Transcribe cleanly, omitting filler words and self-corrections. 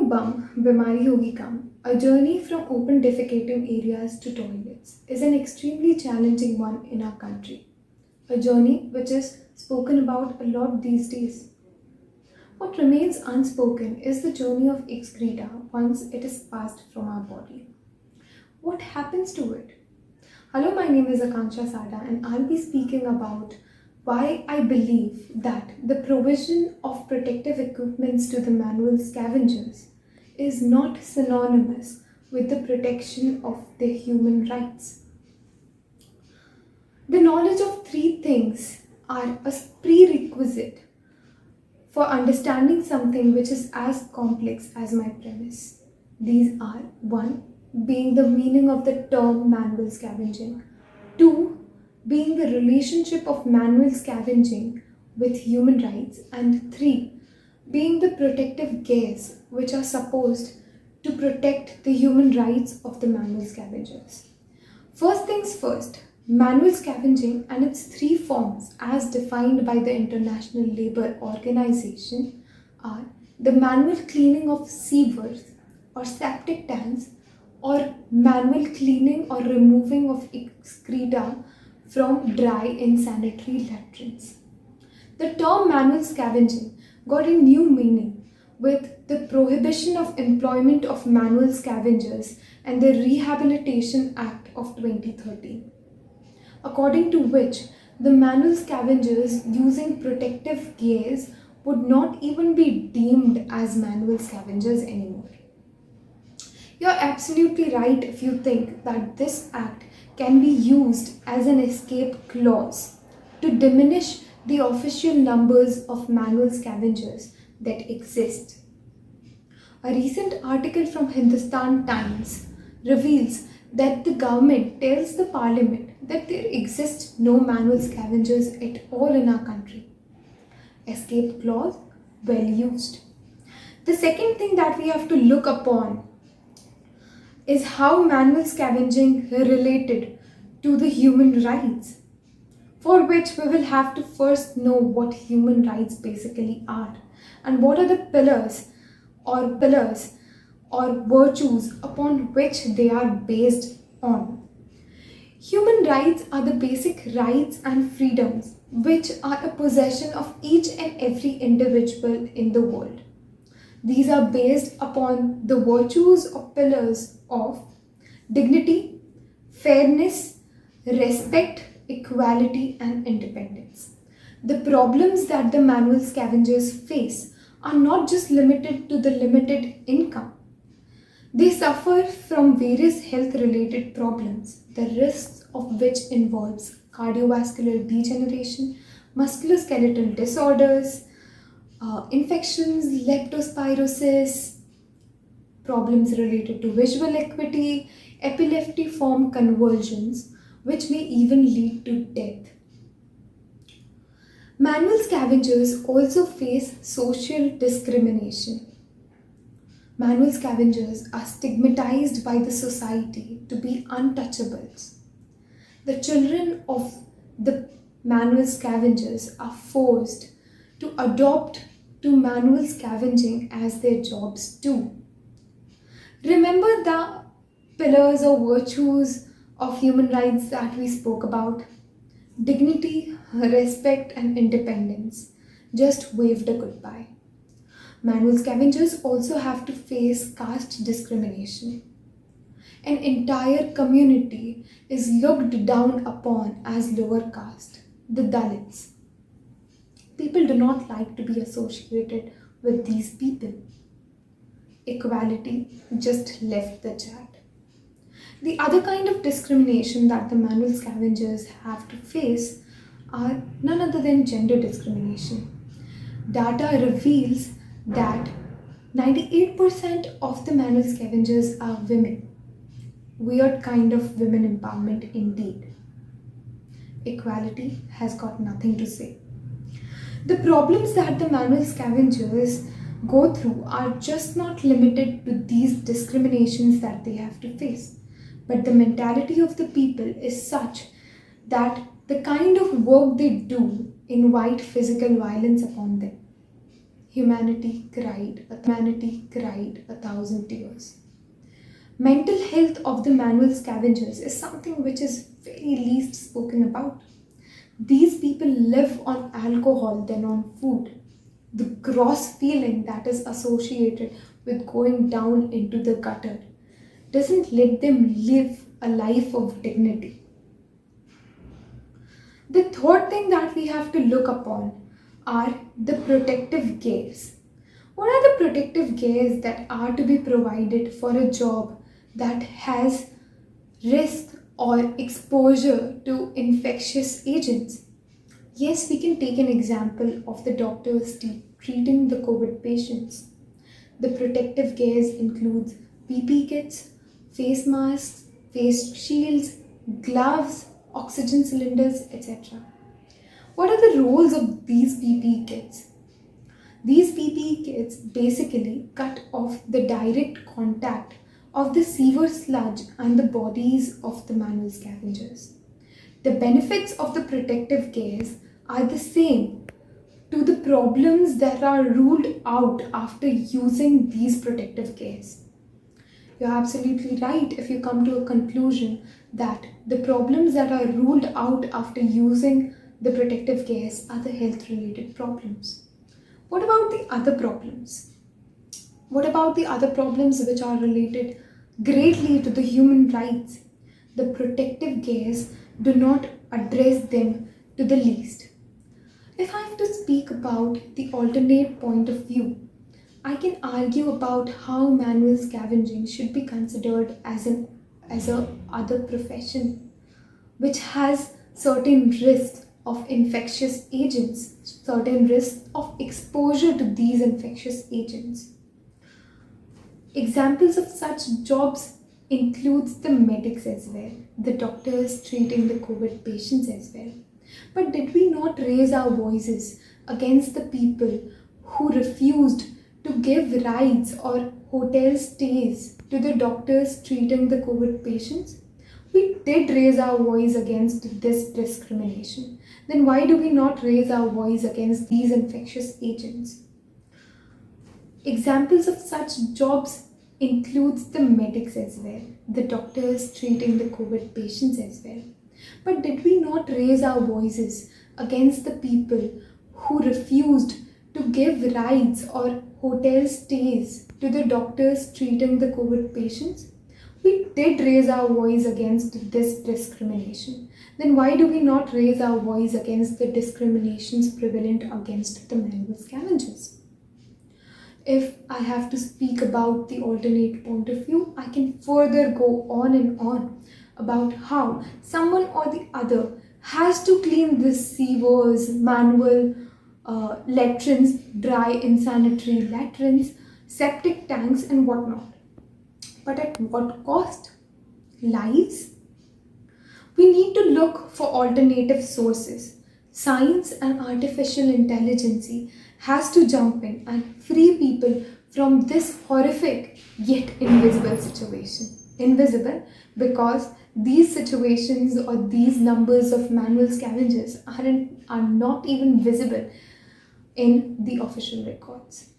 बम बीमारी होगी कम. A journey from open defecative areas to toilets is an extremely challenging one in our country. A journey which is spoken about a lot these days. What remains unspoken is the journey of excreta once it is passed from our body. What happens to it? Hello, my name is Akanksha Sada and I'll be speaking about why I believe that the provision of protective equipments to the manual scavengers is not synonymous with the protection of their human rights. The knowledge of three things are a prerequisite for understanding something which is as complex as my premise. These are 1. Being the meaning of the term manual scavenging, 2. Being the relationship of manual scavenging with human rights, and 3. Being the protective gears which are supposed to protect the human rights of the manual scavengers. First things first, manual scavenging and its three forms as defined by the International Labour Organization are the manual cleaning of sewers or septic tanks, or manual cleaning or removing of excreta from dry and sanitary latrines. The term manual scavenging got a new meaning with the Prohibition of Employment of Manual Scavengers and the Rehabilitation Act of 2013, according to which the manual scavengers using protective gears would not even be deemed as manual scavengers anymore. You're absolutely right if you think that this act can be used as an escape clause to diminish the official numbers of manual scavengers that exist. A recent article from Hindustan Times reveals that the government tells the parliament that there exist no manual scavengers at all in our country. Escape clause, well used. The second thing that we have to look upon is how manual scavenging related to the human rights, for which we will have to first know what human rights basically are and what are the pillars or virtues upon which they are based on. Human rights are the basic rights and freedoms which are a possession of each and every individual in the world. These are based upon the virtues or pillars of dignity, fairness, respect, equality, and independence. The problems that the manual scavengers face are not just limited to the limited income. They suffer from various health related problems, the risks of which involves cardiovascular degeneration, musculoskeletal disorders, infections, leptospirosis, problems related to visual acuity, epileptiform convulsions, which may even lead to death. Manual scavengers also face social discrimination. Manual scavengers are stigmatized by the society to be untouchables. The children of the manual scavengers are forced to adopt to manual scavenging as their jobs too. Remember the pillars or virtues of human rights that we spoke about? Dignity, respect, and independence just waved a goodbye. Manual scavengers also have to face caste discrimination. An entire community is looked down upon as lower caste, the Dalits. People do not like to be associated with these people. Equality just left the chat. The other kind of discrimination that the manual scavengers have to face are none other than gender discrimination. Data reveals that 98% of the manual scavengers are women. Weird kind of women empowerment indeed. Equality has got nothing to say. The problems that the manual scavengers go through are just not limited to these discriminations that they have to face, but the mentality of the people is such that the kind of work they do invite physical violence upon them. Humanity cried 1,000 tears. Mental health of the manual scavengers is something which is very least spoken about. These people live on alcohol than on food. The gross feeling that is associated with going down into the gutter doesn't let them live a life of dignity. The third thing that we have to look upon are the protective gears. What are the protective gears that are to be provided for a job that has risk or exposure to infectious agents? Yes, we can take an example of the doctors treating the COVID patients. The protective gears includes PP kits, face masks, face shields, gloves, oxygen cylinders, etc. What are the roles of these PPE kits? These PPE kits basically cut off the direct contact of the sewer sludge and the bodies of the manual scavengers. The benefits of the protective gears are the same to the problems that are ruled out after using these protective gears. You're absolutely right if you come to a conclusion that the problems that are ruled out after using the protective gears are the health related problems. What about the other problems? What about the other problems which are related greatly to the human rights? The protective gears do not address them to the least. If I have to speak about the alternate point of view, I can argue about how manual scavenging should be considered as a other profession which has certain risks of infectious agents, certain risks of exposure to these infectious agents. Examples of such jobs includes the medics as well, the doctors treating the COVID patients as well. But did we not raise our voices against the people who refused to give rides or hotel stays to the doctors treating the COVID patients? We did raise our voice against this discrimination. Then why do we not raise our voice against these infectious agents? Examples of such jobs includes the medics as well, the doctors treating the COVID patients as well. But did we not raise our voices against the people who refused to give rides or hotel stays to the doctors treating the COVID patients? We did raise our voice against this discrimination. Then why do we not raise our voice against the discriminations prevalent against the manual scavengers? If I have to speak about the alternate point of view, I can further go on and on about how someone or the other has to clean the sewers, manual latrines, dry insanitary latrines, septic tanks, and whatnot. But at what cost? Lives? We need to look for alternative sources. Science and artificial intelligence has to jump in and free people from this horrific yet invisible situation. Invisible because these situations or these numbers of manual scavengers are not even visible in the official records.